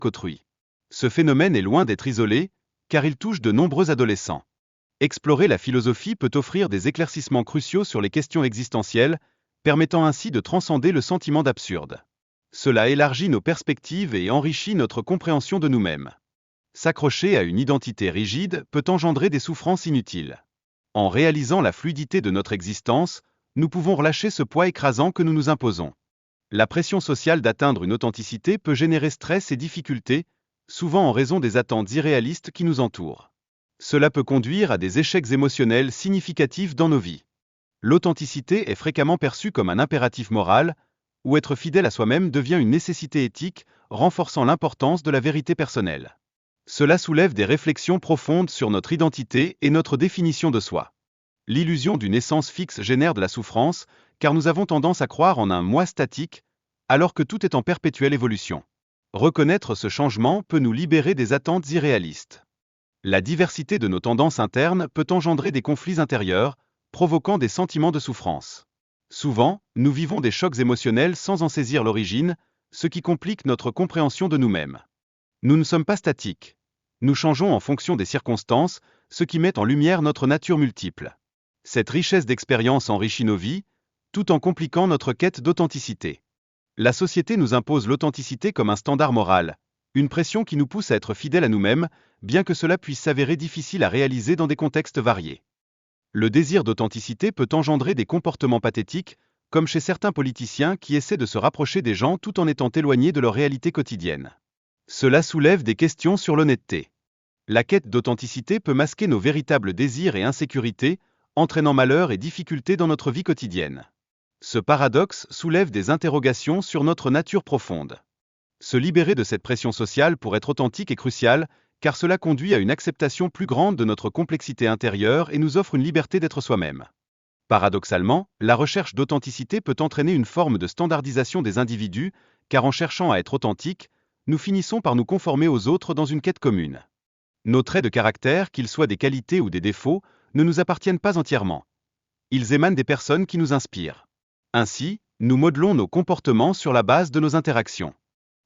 qu'autrui. Ce phénomène est loin d'être isolé, car il touche de nombreux adolescents. Explorer la philosophie peut offrir des éclaircissements cruciaux sur les questions existentielles, permettant ainsi de transcender le sentiment d'absurde. Cela élargit nos perspectives et enrichit notre compréhension de nous-mêmes. S'accrocher à une identité rigide peut engendrer des souffrances inutiles. En réalisant la fluidité de notre existence, nous pouvons relâcher ce poids écrasant que nous nous imposons. La pression sociale d'atteindre une authenticité peut générer stress et difficultés, souvent en raison des attentes irréalistes qui nous entourent. Cela peut conduire à des échecs émotionnels significatifs dans nos vies. L'authenticité est fréquemment perçue comme un impératif moral, où être fidèle à soi-même devient une nécessité éthique, renforçant l'importance de la vérité personnelle. Cela soulève des réflexions profondes sur notre identité et notre définition de soi. L'illusion d'une essence fixe génère de la souffrance, car nous avons tendance à croire en un moi statique, alors que tout est en perpétuelle évolution. Reconnaître ce changement peut nous libérer des attentes irréalistes. La diversité de nos tendances internes peut engendrer des conflits intérieurs, provoquant des sentiments de souffrance. Souvent, nous vivons des chocs émotionnels sans en saisir l'origine, ce qui complique notre compréhension de nous-mêmes. Nous ne sommes pas statiques. Nous changeons en fonction des circonstances, ce qui met en lumière notre nature multiple. Cette richesse d'expérience enrichit nos vies, tout en compliquant notre quête d'authenticité. La société nous impose l'authenticité comme un standard moral, une pression qui nous pousse à être fidèles à nous-mêmes, bien que cela puisse s'avérer difficile à réaliser dans des contextes variés. Le désir d'authenticité peut engendrer des comportements pathétiques, comme chez certains politiciens qui essaient de se rapprocher des gens tout en étant éloignés de leur réalité quotidienne. Cela soulève des questions sur l'honnêteté. La quête d'authenticité peut masquer nos véritables désirs et insécurités, entraînant malheur et difficultés dans notre vie quotidienne. Ce paradoxe soulève des interrogations sur notre nature profonde. Se libérer de cette pression sociale pour être authentique est crucial, car cela conduit à une acceptation plus grande de notre complexité intérieure et nous offre une liberté d'être soi-même. Paradoxalement, la recherche d'authenticité peut entraîner une forme de standardisation des individus, car en cherchant à être authentique, nous finissons par nous conformer aux autres dans une quête commune. Nos traits de caractère, qu'ils soient des qualités ou des défauts, ne nous appartiennent pas entièrement. Ils émanent des personnes qui nous inspirent. Ainsi, nous modelons nos comportements sur la base de nos interactions.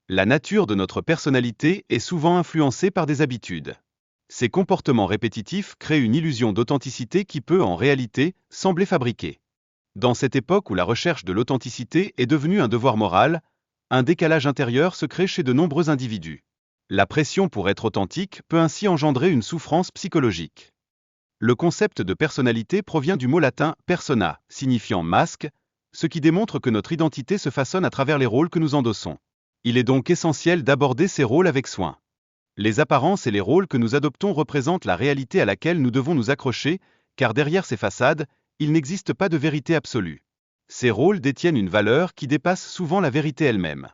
La nature de notre personnalité est souvent influencée par des habitudes. Ces comportements répétitifs créent une illusion d'authenticité qui peut, en réalité, sembler fabriquée. Dans cette époque où la recherche de l'authenticité est devenue un devoir moral, un décalage intérieur se crée chez de nombreux individus. La pression pour être authentique peut ainsi engendrer une souffrance psychologique. Le concept de personnalité provient du mot latin persona, signifiant masque, ce qui démontre que notre identité se façonne à travers les rôles que nous endossons. Il est donc essentiel d'aborder ces rôles avec soin. Les apparences et les rôles que nous adoptons représentent la réalité à laquelle nous devons nous accrocher, car derrière ces façades, il n'existe pas de vérité absolue. Ces rôles détiennent une valeur qui dépasse souvent la vérité elle-même.